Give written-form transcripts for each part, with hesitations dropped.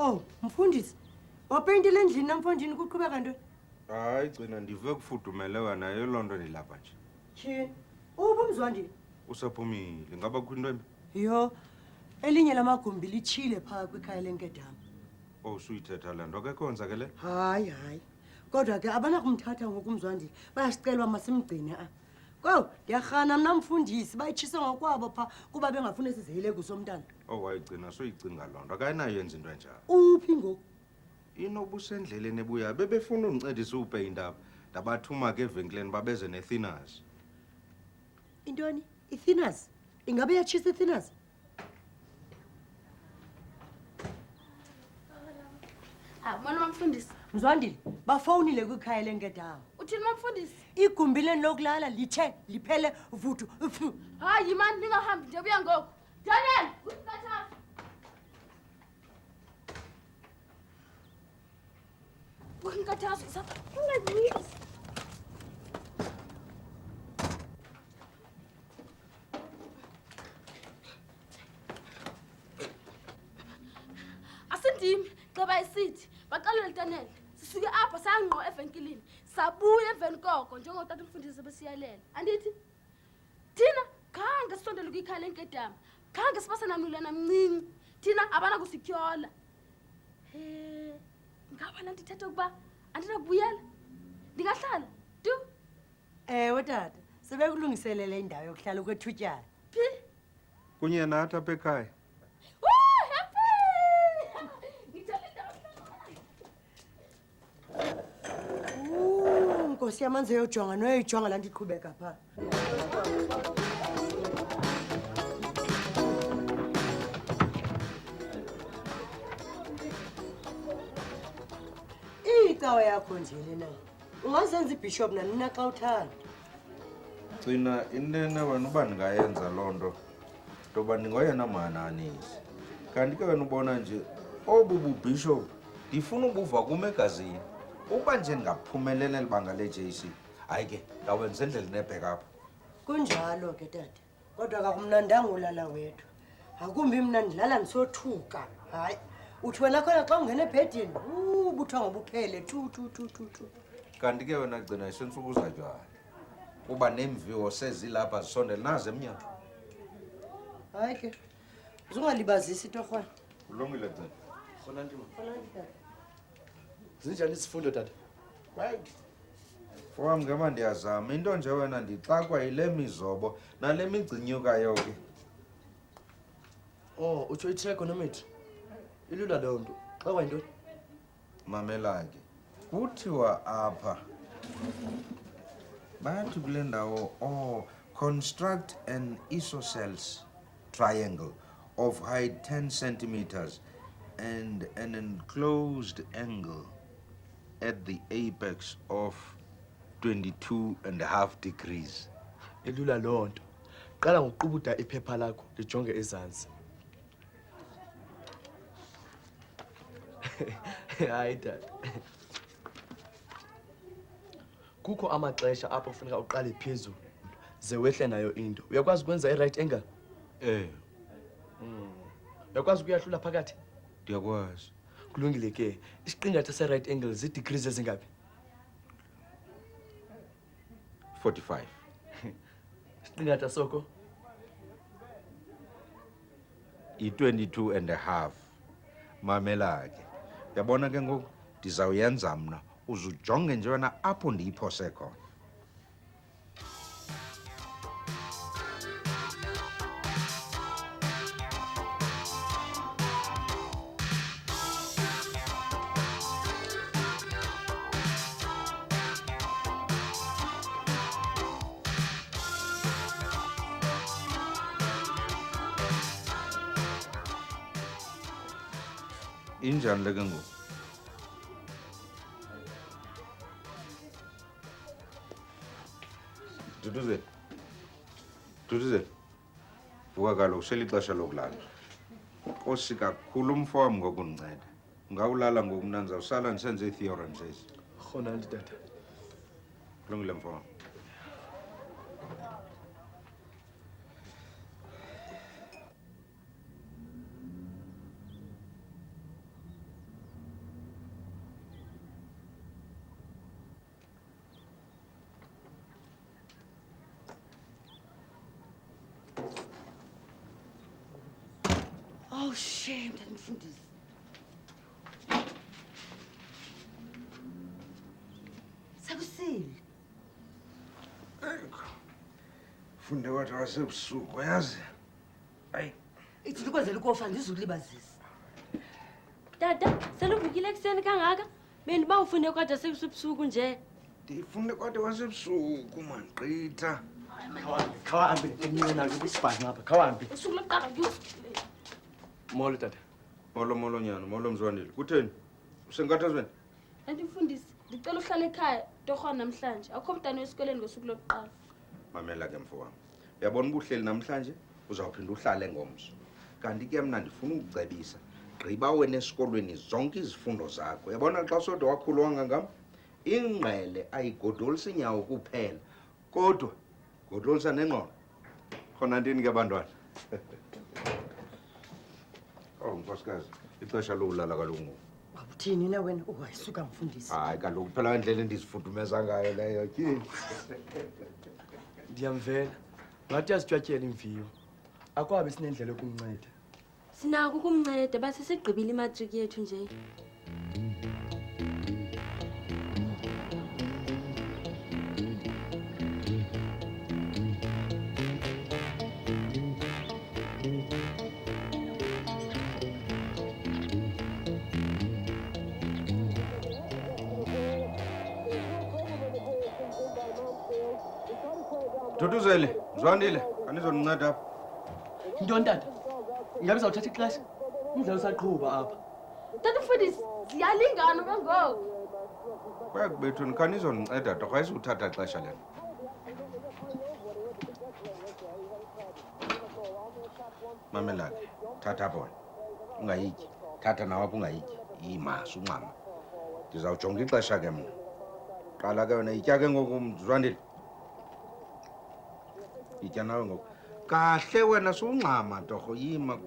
Oh, mfundisi. Wapeyintile endlini namfondini kuqhubeka ntoni? Hayi gcina ndive kufudumele wena yilonto ndilapha nje. Tyhini. Ubumzwandile. Usaphumile ngaba kwinto embi? Yho. Elinye lamagumbi lichile phaa kwikhaya lenkedama. Oh, suyithetha le nto ke konzakele? Hayi. Kodwa ke abanakumthatha ngokumzwandile. Bayasicelwa masimgcine a. Ko, ndiyarhana mna mfundisi bayitshise ngokwabo phaa kuba bengafuni sizihile kusomntana. Oh, wayigcina soyicinga loo nto akayinayo yenza into enjalo. Uphi ngoku? Inobusendleleni ebuya bebefuna undincedisa upeyinta apha ndabathuma ke evenkileni babeze ne-thinners. Intoni? I-thinners? Ingabe yatshisa i-thinners? Mwana mamfundisi. Mzwandile, bafowunile kwikhaya lenkedama. Uthini mamfundisi? Igumbi leni lokulala lithe liphele vuthu. Hayi mani ningahambi ndiyabuya ngoku. Daniel, usikhathaza. Usikhathaza isa. Ungaziyisi. Asindimi xa bayisithi baqalele Daniel. Sisuke apha sangqo evenkilini. Sabuya evenkoko njengotata umfundisi besiyalela. Andithi thina khange sisondele kwikhaya lenkedama. Khange sibasa namntwana mncinci. Thina abana kusikyola. Ngaba lanto ithetha ukuba andinabuyela. Ndingahlala tu. Ewe tata, sebekulungiselele indawo yokuhlala kwethutyana. Phi? Kunye nathi apha ekhaya. Nkosi yamanzi eyojonga noyoyijonga laa nto iqhubeka phaa. Icawa yakho nje lena. Ungazenza ibhishop nanina xa uthanda. Gcina inene wena uba ndingayenza loo nto ntoba ndingoyena mananisi. Kanti ke wena ubona nje obu bubhishop ndifuna ubuva kum egazini. Uba nje ndingaphumelele libanga le-JC, hayi ke ndawenza endleleni nebhekapha. Kunjalo ke tata. Kodwa kakumnandanga ulala wethu. Akumbi mna ndilala ndisothuka. Hayi, uthi wena khona xa ungena ebhedini, ubuthongo buphele tu. Kanti ke wena gcina isentsuku zatywala. Uba nemviwo sezilapha zisondele nazo emnyango. Hayi ke. Uzungalibazisi torhwana. Kulungile gcina. Khona ntima. Zinjani isifundo tata? Right. Fowam ngema ndiyazama into nje wena ndixakwa yile mizobo nale migcinyukayo ke. Oh, utsho i-trigonometry. Ilula loo nto. Xa kwayintoni? Mamela ke. Kuthiwa apha bathi kule ndawo construct an isosceles triangle of height 10 centimeters and an enclosed angle at the apex of 22.5 degrees. Ilula loo nto. Qala ngokuqubuda iphepha lakho lijonge ezantsi. Hayi tata. Kukho amaxesha apho kufuneka uqale phezulu ze wehle nayo into. Uyakwazi ukwenza i-right angle? Uyakwazi ukuyahlula phakathi? Ndiyakwazi. Kulungile ke. Isiqingatha se-right angle zii-degrees ezingaphi? 45. Isiqingatha soko? I-22.5. Mamela ke. Yabona ke ngoku ndizawuyenza mna uzujonge nje wena apho ndiyiphose khona. Injani le ke ngoku? Duduze. Vuka kaloku selixesha lokulala. Nkosi kakhulu umfo wam ngokundinceda. Ungawulala ngoku mna ndizawusala ndisenze ii-theorems ezi. Khona nto tata. Kulungile mfo wam. Oh shame, mfundisi. Sekusile. Funde wathi wasebusuku yazi. Ayi, Ithi likwenzela ukofa ndizokulibazisa. Tata, seluvukile ekuseni kangaka? Mina ba ufune kodwa sekusubusuku nje. ndifunde kwade wasebusuku manqitha. Khawambe nina isibhayi ngapha. Khawambe. usuku lokuqala kuyosikhile Molo tata. Molo nyana, molo Mzwandile. Kutheni? Usenkathazweni? kanti mfundisi ndicela uhlala ekhaya torhwana namhlanje akho mntana wesikoleni ngosuku lokuqala Mamela ke mfowami. Uyabona ubuhleli namhlanje uzawuphinda uhlale ngomso. Kanti ke mina ndifuna ukucebisa. Gqiba wena esikolweni zonke izifundo zakho. Uyabona xa sodwa wakhulwanga ngam ingqele ayigodolisa inyawo kuphela. Kodwa godolisa nengqondo. Khona ndini ke bantwana? Oh nkosikazi, ixesha lokulala kaloku ngoku. Wabuthini na wena ungayisuka mfundisi? Hayi kaloku phela indlela endizifudumeza ngayo leyo tyhini. Ndiyamvela. Ngathi uyazityatyela imviwo. Akwabe sinendlela yokumnceda. Sinako ukumnceda base sigqibile imatric yethu nje. Duduzele, Mzwandile, anizondinceda apha. Ntoni tata? Ingabe zawuthatha ixesha? Umdlalo usaqhuba apha. tata mfundisi ziyalingana ke ngoku Kwakubethweni khanizondinceda torho ayizuthatha xesha lena. Mamela ke, thatha apha wena. Ungayityi. Thatha nawe apha ungayityi. Yimasi unxama. Ndizawujonga ixesha ke mna. Qala ke wena itya ke ngoku Mzwandile. Itya nawe ngoku. Kahle wena sungxama torho yima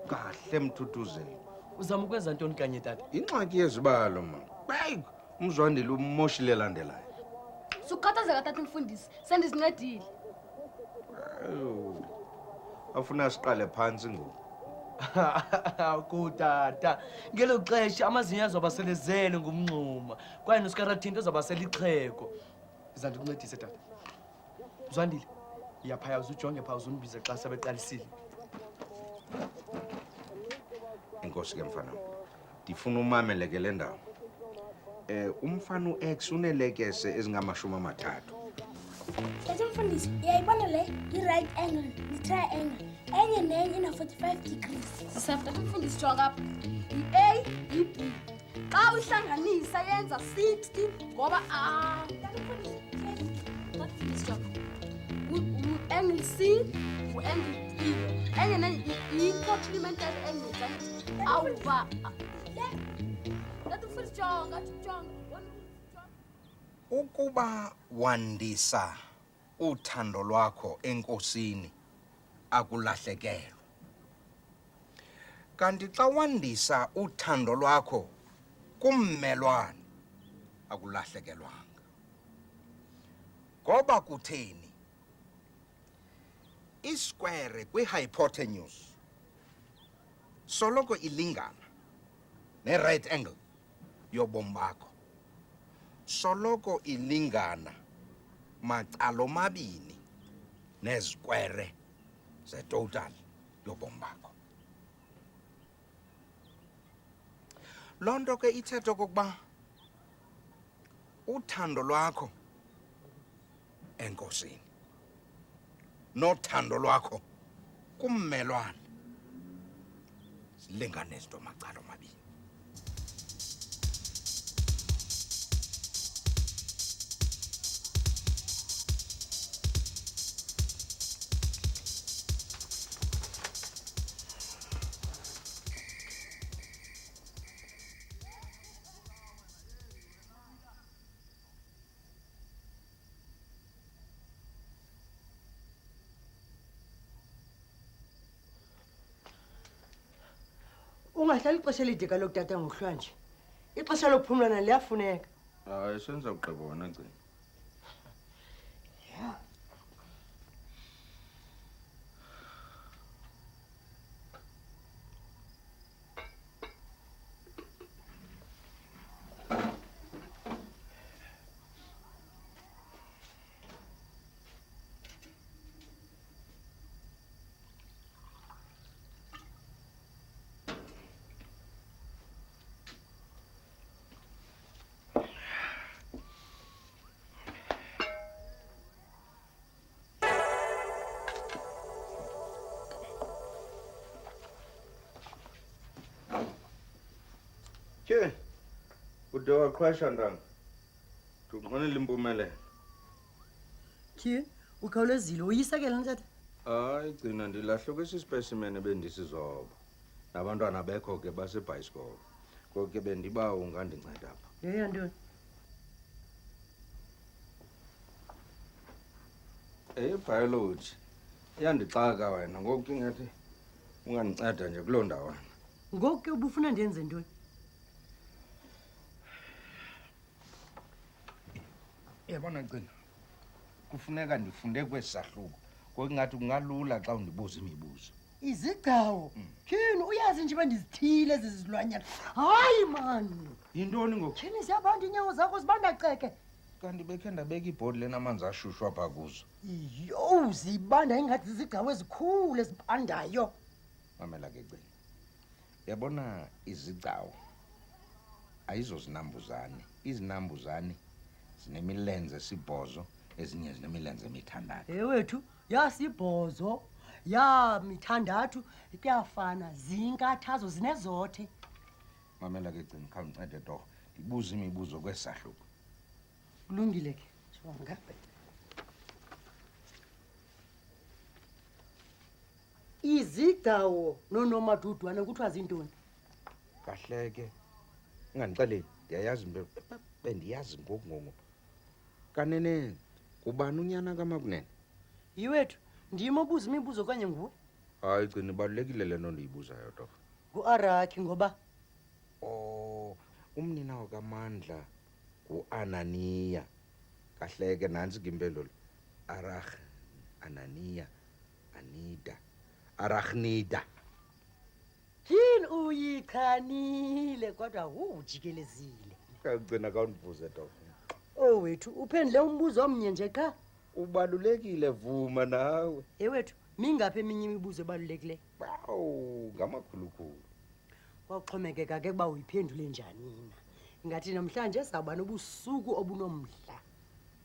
kahle mthuthuzeli. Uzama ukwenza ntoni kanye tata? Ingxaki yezibalo ma. Bayi uMzwandile umoshile landelayo. sukhathazeka tata mfundisi sendizincedile Afuna siqale phansi ngoku. Kutata. Ngelo xesha amazinyo azoba selezele ngumnxuma. Kwaye nosikarathini azoba selixheko. Iza ndikuncedise tata. Mzwandile. Iyaphaya uzujonge pha uzundibize xa sebeqalisile. Inkosi ke mfana. Ndifuna umamele ke le ndawo. Umfana uX unelekese ezingamashumi 3. Tata mfundisi, uyayibona le i-right angle ne-triangle enye nenye ina-45 degrees. sisapha tata mfundisi jonga apha yi-a yi-b xa uyihlanganisa yenza 60 ngoba Tata mfundisi, tata mfundisi jonga u-angle c u-angle d enye nenye yi-complementary angle awuva tata mfundisi jonga Ukuba wandisa uthando lwakho enkosini akulahlekelwa. Kanti xa wandisa uthando lwakho kummelwane akulahlekelwanga. Ngoba kutheni? Isquare kwi-hypotenuse soloko ilingana ne-right angle yobomi bakho. Soloko ilingana macala omabini nezikwere zetotal yobomi bakho. Loo nto ke ithetha okokuba uthando lwakho enkosini nothando lwakho kummelwane zilingane izinto macala omabini. Ungahlali ixesha elide kaloku tata ngohlwanje. Ixesha lophumlana liyafuneka. Hayi senza ugqiba wona ngcini. ude waqhwesha ntanga ndiqonile impumelelo. Tyhini ukhawulezile uyisekele ntata. Hayi gcina ndilahluke isispecimen ebendisizoba nabantwana bekho ke basebhayisikolo ngoko ke bendiba ungandinceda apha. Yeya ntoni? Biology iyandixaka wena ngoku ke ngathi ungandinceda nje kuloo ndawana. Ngoku ke ubufuna ndenze ntoni? Yabona gcina kufuneka ndifunde kwesi sahluko ngoku ngathi kungalula xa undibuza imibuzo. Izigcawu. Tyhini uyazi nje bendizithile ezi zilwanyana. Hayi mani. Yintoni ngoku? Tyhini siyabantu iinyawo zakho zibandaceke. Kanti bekhe ndabeka ibhodi lenamanzi ashushu apha kuzo. Iyo zibanda ingathi zizigcawu ezikhulu ezibandayo. Mamela ke gcina. Yabona izigcawu ayizozinambuzane. Izinambuzane zinemilenze esibhozo ezinye zinemilenze emithandathu. Wethu yasibhozo ya mithandathu kuyafana zinkathazo zinezothe. Mamela ke gcina khawuncede torho ndibuze imibuzo kwesahluko. Kulungile ke jonga. Izigcawu nonomadudwana kuthiwa zintoni? Kahle ke ungandixeleli ndiyayazi into bendiyazi ngoku kanene kubani unyana kamakunene? Yiwethu ndimo obuza imibuzo kanye nguwe. Hayi gcina ibalulekile le nto ndiyibuzayo torho. Ngu-Arakhi ngoba Umnina wakaMandla ngu-Ananiya. Kahle ke nantsi ke impendulo. Arach, Ananiya, Anida, Arachnida. tyhini uyichanile kodwa ujikelezile. Kagcina kawundibuze torho. Oh wethu uphendule umbuzo omnye nje qha. Ubalulekile vuma nawe. Wethu mingaphi eminye imibuzo ebalulekileyo? Awu ngamakhulukhulu. Kwawuxhomekeka ke kuba uyiphendule njani na. Ingathi namhlanje sawuba nobusuku obunomdla.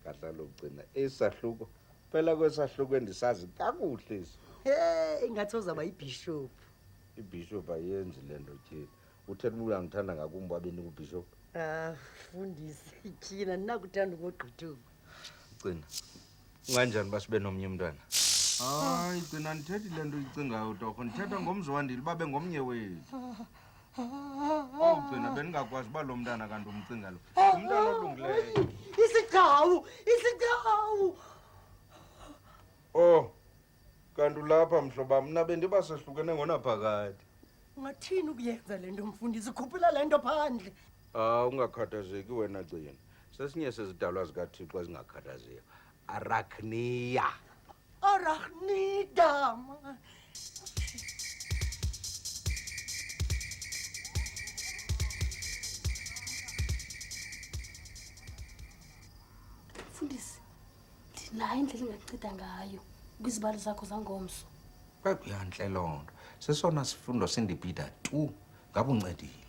Kahle lokugcina esahluko. Phela kwesahluko endisazi kakuhle isi. Ingathi uzaba yibishop. Ibishop ayenzi le nto tyhini. Uthetha uba ngithanda ngakumbi wabeni kubishop. Fundisi tyhina ninakuthanda ukogqithuka. Gcina. Unganjani basibe nomnye umntwana? Hayi gcina ndithethi le nto uyicingayo torho. Ndithetha ngomzwandile babe ngomnye wethu. Gcina bendingakwazi uba lo mntana kanti umcinga lo. Umntana olungileyo. Isigcawu, isigcawu. Kanti ulapha mhloba mna bendiba sehlukene ngonaphakade. Ungathini ukuyenza le nto mfundisi? Khuphula le nto phandle. Ungakhathazeki wena gcina. Sesinye sezidalwa zikaThixo ezingakhathaziyo. Arachnia. Arachnida. Mfundisi, ndinayo indlela engachitha ngayo kwizibalo zakho zangomso. Kakuyantle loo nto. Sesona sifundo sindibhida tu. Ngabe uncedile.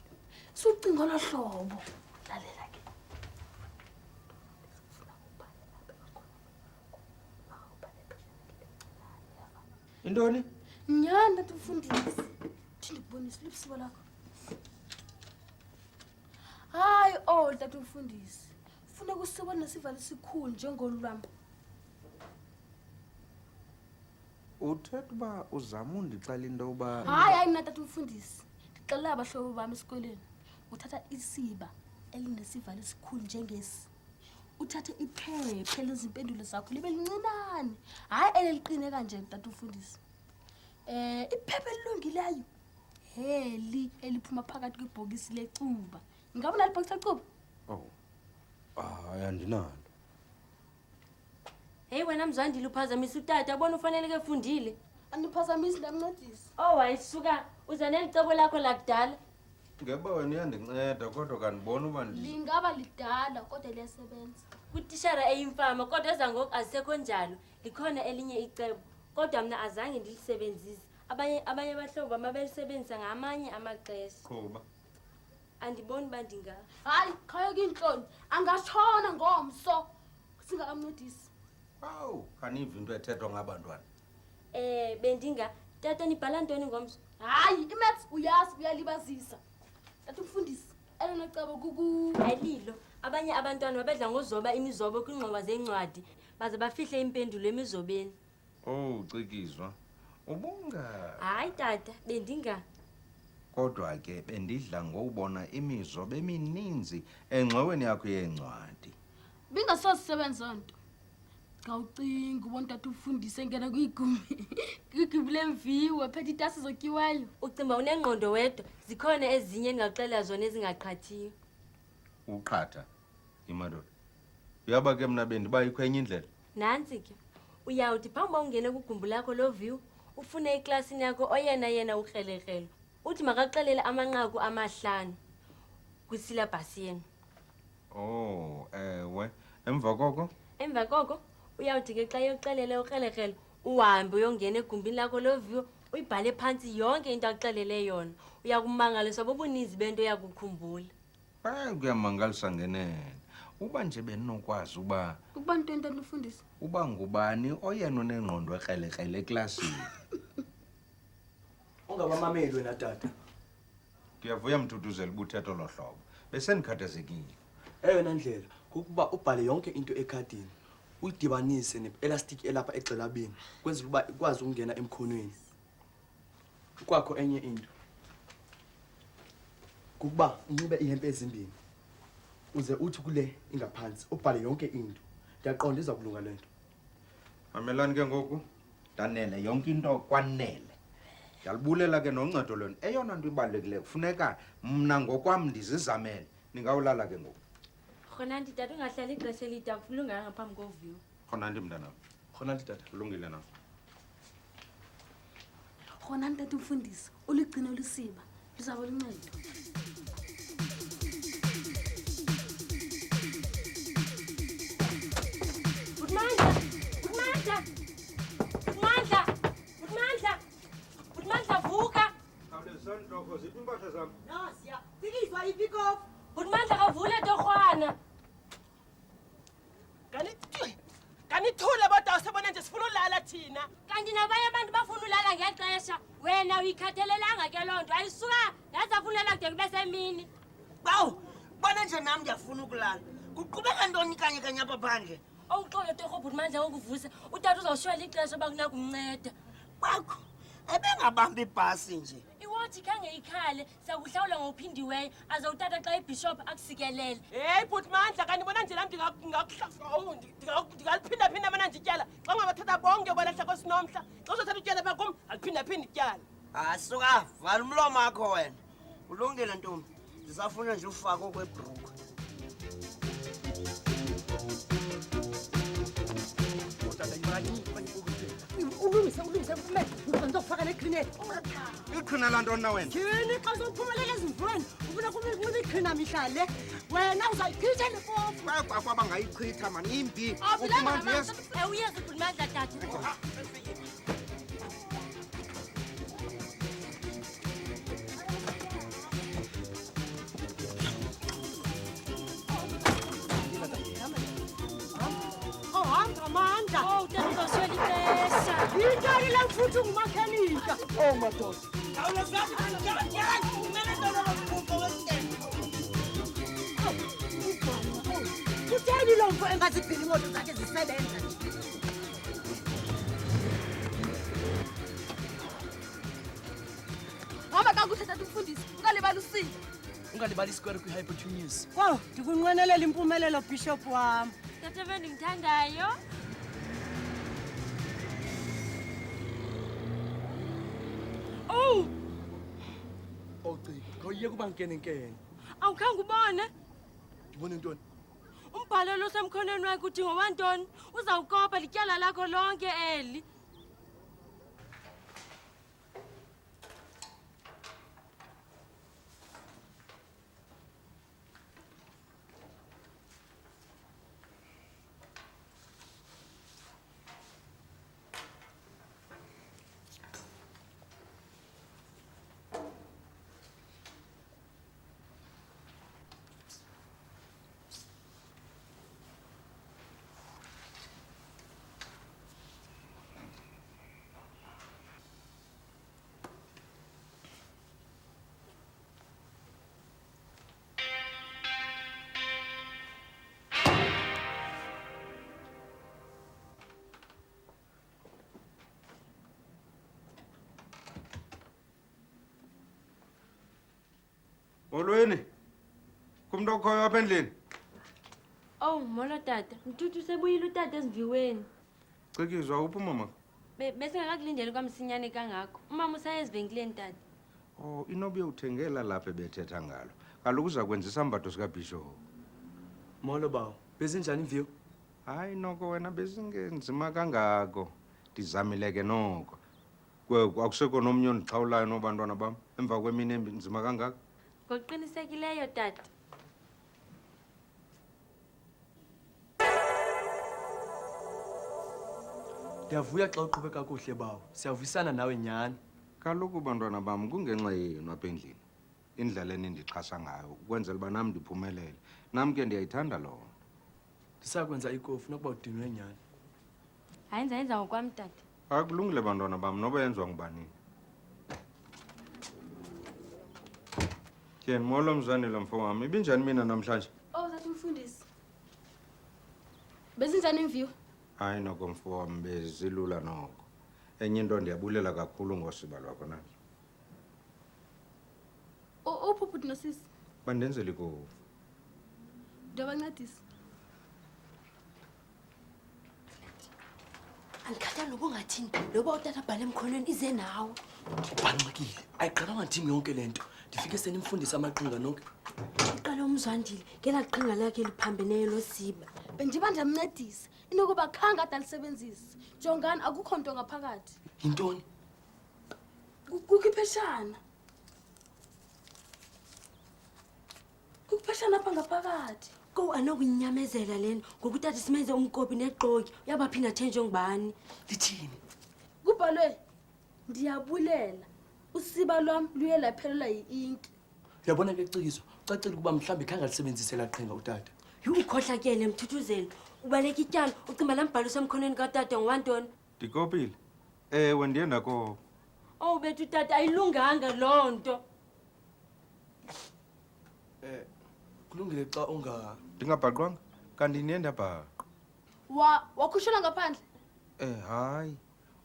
Sucinga olo hlobo. Lalela ke. Intoni? Nyanda mfundisi. Ndikubonisa lipsibo lakho. Hayi tata mfundisi. Funeka usibone nesivalo esikhulu njengolwam. Uthetha uba uzama undixela into yoba Hayi mina tata mfundisi. Ndixelela abahlobo bami esikoleni. Uthatha isiba elinesivalo esikhulu njengesi. Uthathe iphepha lezimpendulo zakho libe lincinane. Hayi eliliqine kanje tata mfundisi. Iphepha elilungileyo. Heli eliphuma phakathi kwebhokisi lecuba. Ngabona libhokisi lecuba? hayi andinalo. Hey wena Mzwandile uphazamisa utata ubona ufaneleke efundile. Andiphazamisi ndamncedisa. Wayisuka uza nelicebo lakho lakudala. Ngeba wena uyandinceda kodwa kanibona uba Lingaba lidala kodwa liyasebenza. Kutishara eyimfama kodwa ezangoku azisekho njalo. Likhona elinye icebo kodwa mina azange ndilisebenzise. Abanye abahlobo amabelisebenzisa ngamanye amaxesha. qhuba. Andiboni bandinga. Hayi khayeka inhloni. Angatshona ngomso. Singakamncedisi. Kaniva into ethethwa ngabantwana. Bendinga tata nibhala ntoni ngomso? Hayi imaths uyazi uyalibazisa. Tata mfundisi elona cebo kuku ayililo abanye abantwana babedla ngozoba imizobo kwingxowa zencwadi baze bafihle impendulo emizobeni. Oh, Cikizwa. Ubunga. Hayi tata, bendinga. Kodwa ke bendidla ngowubona imizobo emininzi engxoweni yakho yencwadi. bingasozisebenza nto ngawucinga ubona tata ufundise engena kwigumbi lemviwo phethe itasi zotyiweyo. Ucimba unengqondo wedwa, zikhona ezinye endingaxelela zona ezingaqhathiyo. Uqhatha imadoda. Uyaba ke mna bendiba yikho enye indlela. Nantsi ke uyawuthi phambi uba ungene kwigumbi lakho loviwo ufune eklasini yakho oyena ukrelekrele uthi makaxelele amanqaku 5 kwisilabhasi yenu. Oh, ewe. Emva koko Uyawuthi ke xa yoxelele ukrelekrele uhambe uyongena egumbini lakho loviwo uyibhale phantsi yonke into axelele yona. Uyakumangaliswa bobuninzi bento yakukhumbula. Kuyamangalisa ngenene. Uba nje benokwazi uba Ukuba nto ntata ufundise. uba ngubani oyena onengqondo ekrelekrele eklasini. Ungabamameli wena tata. Ndiyavuya mthuduzela ubuthetho lohlobo. Besendikhathazekile. Eyona ndlela kukuba ubhale yonke into ekhadini uyidibanise ne-elastic elapha egxelabeni kwenzela uba ikwazi ukungena emkhonweni. Kwakho enye into kukuba unxibe ihempe ezimbini uze uthi kule ingaphansi ubhale yonke into. Ndiyaqonda iza kulunga le nto. Mamelani ke ngoku. Ndanele yonke into kwanele. Ndiyalibulela ke noncedo lweni. Eyona nto ibalulekileyo kufuneka mna ngokwam ndizizamele. Ningawulala ke ngoku. Khona nti tata ungahlali ixesha elide akulunganga ngaphambi koviwo. Khona ndi mntanam. Khona nti tata. Kulungile na. Khona ntata ufundise uligcina olusiba luzaba luncedo. Budmandla vuka. Khawulezani ntloko ziphi impahla zam? Nasiya, Cikizwa ipikofu. Budmandla kavule torhwana. Kanithule bodwa usebona nje sifuna ulala thina. Kanti nabanye abantu bafuna ulala ngexesha. Wena uyikhathalelanga ke loo nto. Ayisuka yazafunela kude kube semini. Bawu, bona nje nami ndiyafuna ukulala. Kuqhubeka ntoni kanye apha phandle? Awuxole torho Budmandla ngokuvusa. Utata uzawushwela ixesha uba kunakumnceda. Bakho, ebengabambi ibhasi nje. Iwothi khange ikhale siyakuhlawula ngophindiweyo aze utata xa ibhishophu akusikelele. Hey Budmandla, kanibona nje nami ndingaliphinda-phinda mana ndityala. Xa ungabathatha bonke balahla kwesinomhla. Xa uzothatha utyala bakum, aliphinda-phinda ityala. Suka, vala umlomo wakho wena. Ulungile ntombi. Ndisafuna nje ufako kwebhruku. Ulungise kumele ngizokufaka negrenade. Iqhina laa ntoni na wena? Yini xa uzophumelela ezimvweni ufuna kunxiba iqhina mihla le wena uzayichitha le pofu. Kwakwaba ngayichitha mani imbi. Uyazi Budmandla tata. Ohamba amandla. Oh, utata uzawushwela ixesha. Yintoni le mfuthu ngumakhenika? Oh madoda. Kutheni lo mfo engaziphili imoto zakhe zisebenza? Hamba kakuhle tata ufundise ungalibali usiba. Ungalibali isikwere kwi-hypotenuse. Kowu, ndikunqwenelela impumelelo bishop wam. Tata bendimthandayo. Oci, khawuyeke uba nkenenkene. Awukhange ubone? Ndibone ntoni? Umbhalelo osemkhonweni wakhe uthi ngowantoni? Uzawukopa lityala lakho lonke eli. Molweni. Kumntu okhoyo apha endlini. Oh, molo tata. Mtuthu sebuyile utata eziviweni. Cikizwa uphi mama? Besingakakulindeli kwamsinyane kangako. Umama usaya ezivenkileni tata. Oh, inobe uthengela lapha bethetha ngalo. Kaloku uza kwenza isambatho sikaBishop. Molo bawo. Bezinjani imviwo? Hayi noko wena besingenzima kangako. Ndizamile ke noko. Akusekho nomnye ondixhawulayo nobantwana bam emva kwemini enzima kangako. Ngokuqinisekileyo tata. Ndiyavuya xa uqhube kakuhle bawo. Siyavuyisana nawe nyhani. Kaloku bantwana bam kungenxa yenu apha endlini. Indlela enindixhasa ngayo ukwenzela uba nam ndiphumelele. Nam ke ndiyayithanda loo nto. Ndisakwenza ikofu nokuba udinwe nyhani. Hayenza ngokwam tata. Akulungile bantwana bam noba yenziwa ngubanini. Tyheni molo Mzanile mfo wam. Ibinjani mina namhlanje? Oh, tata umfundisi. Bezinjani imviwo? Hayi noko mfo wam bezilula noko. Enye into ndiyabulela kakhulu ngosiba lwakho nazo. Uphuphut nosisi. Bandenzele ikofu. Ndiyabancedisa. Andikhathali noba ungathini noba utata abhale emkhonweni ize nawe. Ubhanqekile. Ayiqalanga ndim yonke le nto. Ndifike senimfundisa amaqhinga nonke. Uqale umzwandile ngelaa qhinga lakhe eliphambeneyo losiba. Bendiba ndiyamncedisa. Inokuba khange ade alisebenzise. Jongani akukho nto ngaphakathi. Yintoni? Kukho ipheshana. Kukho ipheshana apha ngaphakathi. Ko anokunyamezela lena ngokutata simenze umkopi neqoki uyabaphinda athenje ngubani. Lithini? Kubhalwe ndiyabulela. Usiba lwam luye laphelelwa yi-inki. Uyabona ke Cikizo, ucacile ukuba mhlawumbi khange alisebenzise laa qhinga utata. Ukhohlakele Mthuthuzela. Ubaleka ityala ucimba laa mbhalo usemkhonweni katata ngowantoni. Ndikopile? Ewe ndiye ndakopa. Oh bethu tata ayilunganga loo nto. Kulungile xa unga... Ndingabhaqwanga? Kanti ndiye ndabhaqa. Wakhushela ngaphandle? Hayi.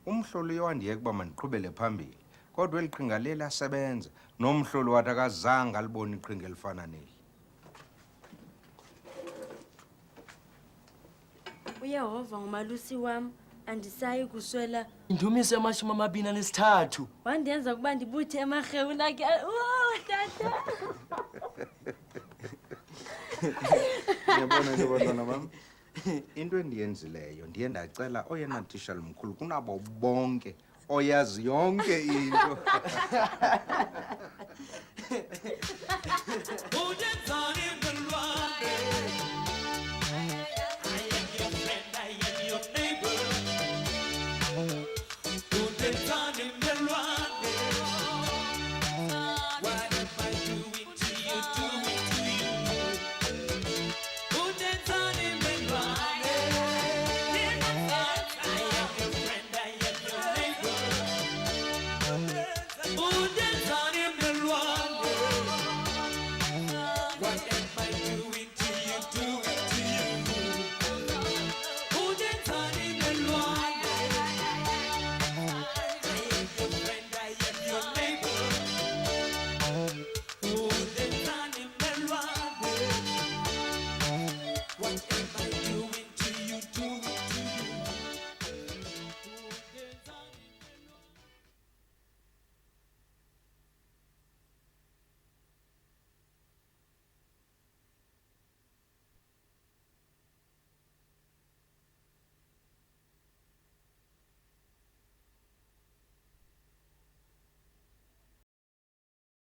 Umhloli wandiyeka ukuba mandiqhubele phambili. Kodwa eli qhinga liyasebenza. Nomhloli wathi akazange alibone iqhinga elifana neli. Uyehova ngumalusi wam, andisayi kuswela. Indumise ama-23. Wandenza ukuba ndibuthe emarhewuni akhe. Tata! Yabona ke bantwana bam, into endiyenzileyo ndiye ndacela oyena tishali mkhulu kunabo bonke oyazi yonke into.